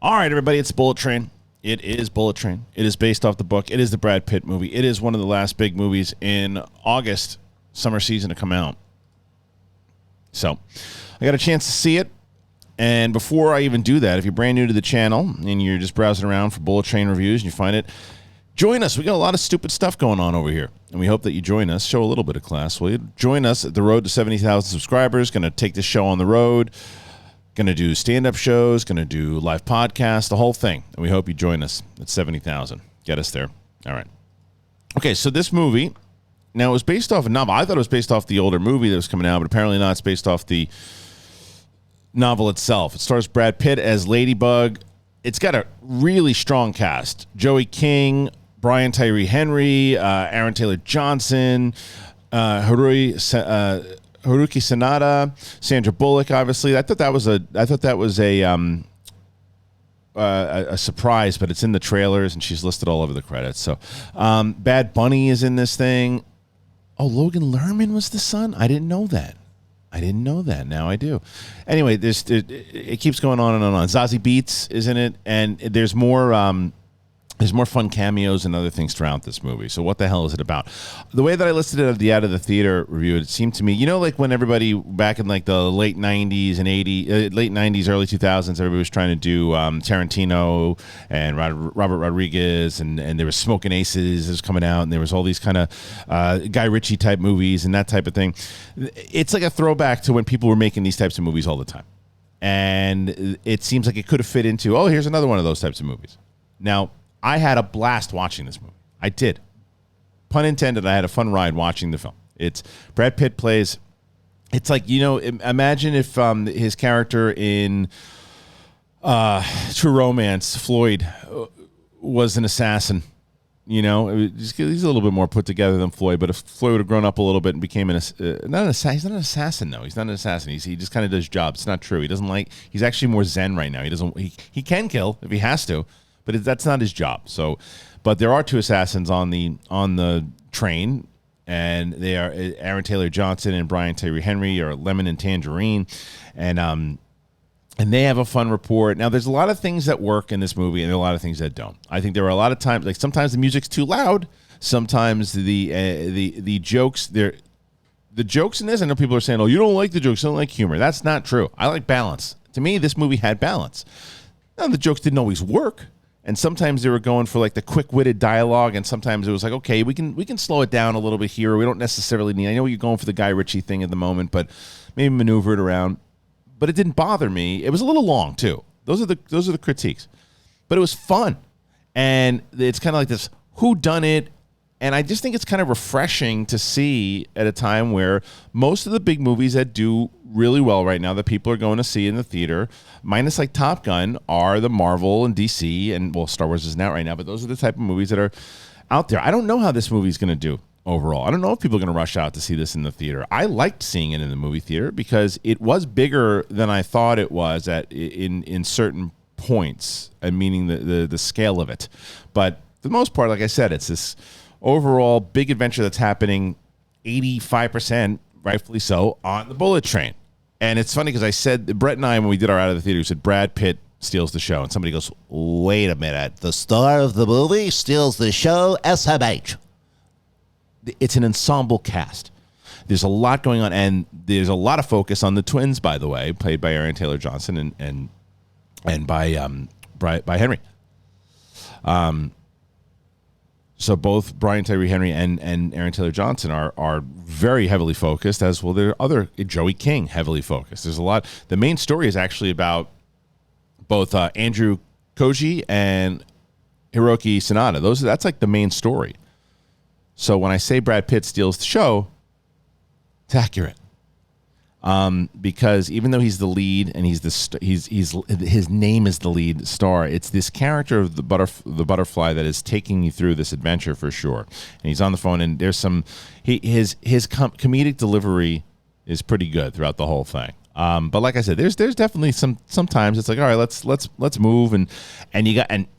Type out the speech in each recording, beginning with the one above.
All right, everybody, it's Bullet Train. It is Bullet Train. It is based off the book. It is the Brad Pitt movie. It is one of the last big movies in August, summer season to come out. So I got a chance to see it. And before I even do that, if you're brand new to the channel and you're just browsing around for Bullet Train reviews and you find it, join us. We got a lot of stupid stuff going on over here. And we hope that you join us. Show a little bit of class. Will you join us at the road to 70,000 subscribers? Going to take this show on the road. Going to do stand-up shows, going to do live podcasts, the whole thing. And we hope you join us at 70,000. Get us there. All right. Okay, so this movie, now it was based off a novel. I thought it was based off the older movie that was coming out, but apparently not. It's based off the novel itself. It stars Brad Pitt as Ladybug. It's got a really strong cast. Joey King, Brian Tyree Henry, Aaron Taylor Johnson, Haruki Sanada, Sandra Bullock. Obviously, I thought that was a surprise, but it's in the trailers and she's listed all over the credits. So, Bad Bunny is in this thing. Oh, Logan Lerman was the son. I didn't know that. Now I do. Anyway, it keeps going on and on. Zazie Beetz is in it, and there's more fun cameos and other things throughout this movie. So what the hell is it about? The way that I listed it at the Out of the Theater review, it seemed to me, like when everybody back in like the late 90s and late 90s, early 2000s, everybody was trying to do Tarantino and Robert Rodriguez, and there was Smoking Aces was coming out, and there was all these kind of Guy Ritchie type movies and that type of thing. It's like a throwback to when people were making these types of movies all the time. And it seems like it could have fit into, here's another one of those types of movies. Now, I had a blast watching this movie. I did. Pun intended, I had a fun ride watching the film. It's Brad Pitt plays, it's like, imagine if his character in True Romance, Floyd, was an assassin. He's a little bit more put together than Floyd, but if Floyd would have grown up a little bit and became he's not an assassin, though. He's not an assassin. He just kind of does jobs. It's not true. He's actually more zen right now. He can kill if he has to. But that's not his job. So, but there are two assassins on the train, and they are Aaron Taylor Johnson and Brian Tyree Henry, or Lemon and Tangerine, and they have a fun report. Now, there's a lot of things that work in this movie, and there are a lot of things that don't. I think there are a lot of times, like sometimes the music's too loud. Sometimes the jokes the jokes in this. I know people are saying, "Oh, you don't like the jokes, you don't like humor." That's not true. I like balance. To me, this movie had balance. Now, the jokes didn't always work. And sometimes they were going for like the quick-witted dialogue, and sometimes it was like, okay, we can slow it down a little bit here. We don't necessarily need. I know you're going for the Guy Ritchie thing at the moment, but maybe maneuver it around. But it didn't bother me. It was a little long too. Those are the critiques, but it was fun, and it's kind of like this whodunit. And I just think it's kind of refreshing to see at a time where most of the big movies that do really well right now that people are going to see in the theater, minus like Top Gun, are the Marvel and DC, and Star Wars isn't out right now, but those are the type of movies that are out there. I don't know how this movie is going to do overall. I don't know if people are going to rush out to see this in the theater. I liked seeing it in the movie theater because it was bigger than I thought it was in certain points, meaning the scale of it. But for the most part, like I said, it's this overall big adventure that's happening 85%, rightfully so, on the Bullet Train. And it's funny because I said, Brett and I, when we did our Out of the Theater, we said Brad Pitt steals the show. And somebody goes, wait a minute. The star of the movie steals the show, SMH. It's an ensemble cast. There's a lot going on, and there's a lot of focus on the twins, by the way, played by Aaron Taylor Johnson and by Henry. So both Brian Tyree Henry and Aaron Taylor Johnson are very heavily focused, as well their other Joey King heavily focused. There's a lot. The main story is actually about both Andrew Koji and Hiroki Sanada. That's like the main story. So when I say Brad Pitt steals the show, it's accurate. Because even though he's the lead and his name is the lead star, it's this character of the butterfly that is taking you through this adventure for sure. And he's on the phone, and there's his comedic delivery is pretty good throughout the whole thing. But like I said, there's definitely sometimes it's like, all right, let's move, and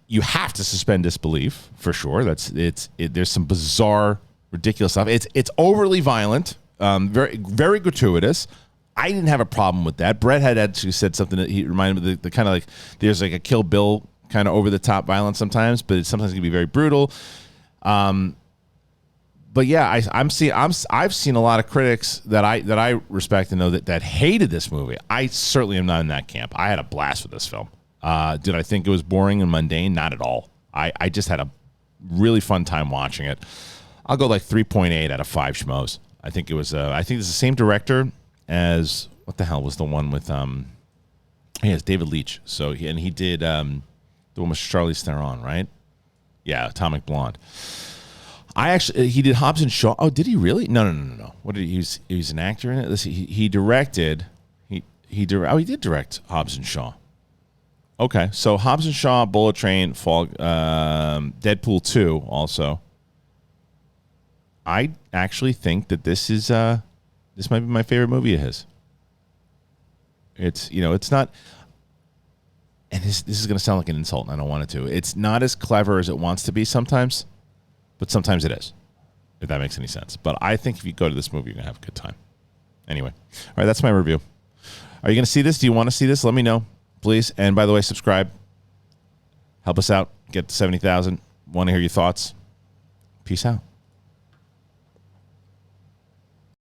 you have to suspend disbelief for sure. There's some bizarre, ridiculous stuff. It's overly violent, very very gratuitous. I didn't have a problem with that. Brett had actually said something that he reminded me of the kind of like there's like a Kill Bill kind of over the top violence sometimes, but it sometimes can be very brutal. But yeah, I've seen a lot of critics that I respect and know that hated this movie. I certainly am not in that camp. I had a blast with this film. Did I think it was boring and mundane? Not at all. I just had a really fun time watching it. I'll go like 3.8 out of 5 schmoes. I think it was. I think it's the same director as what the hell was the one with it's David Leitch. So he did the one with Charlize Theron, right? Yeah, Atomic Blonde. He did Hobbs and Shaw. Oh, did he really? No. What did he was an actor in it? He directed. He did direct Hobbs and Shaw. Okay, so Hobbs and Shaw, Bullet Train, Deadpool 2 also. I actually think that this might be my favorite movie of his. It's not, and this is going to sound like an insult, and I don't want it to. It's not as clever as it wants to be sometimes. But sometimes it is, if that makes any sense. But I think if you go to this movie, you're going to have a good time. Anyway. All right, that's my review. Are you going to see this? Do you want to see this? Let me know, please. And by the way, subscribe. Help us out. Get to 70,000. Want to hear your thoughts. Peace out.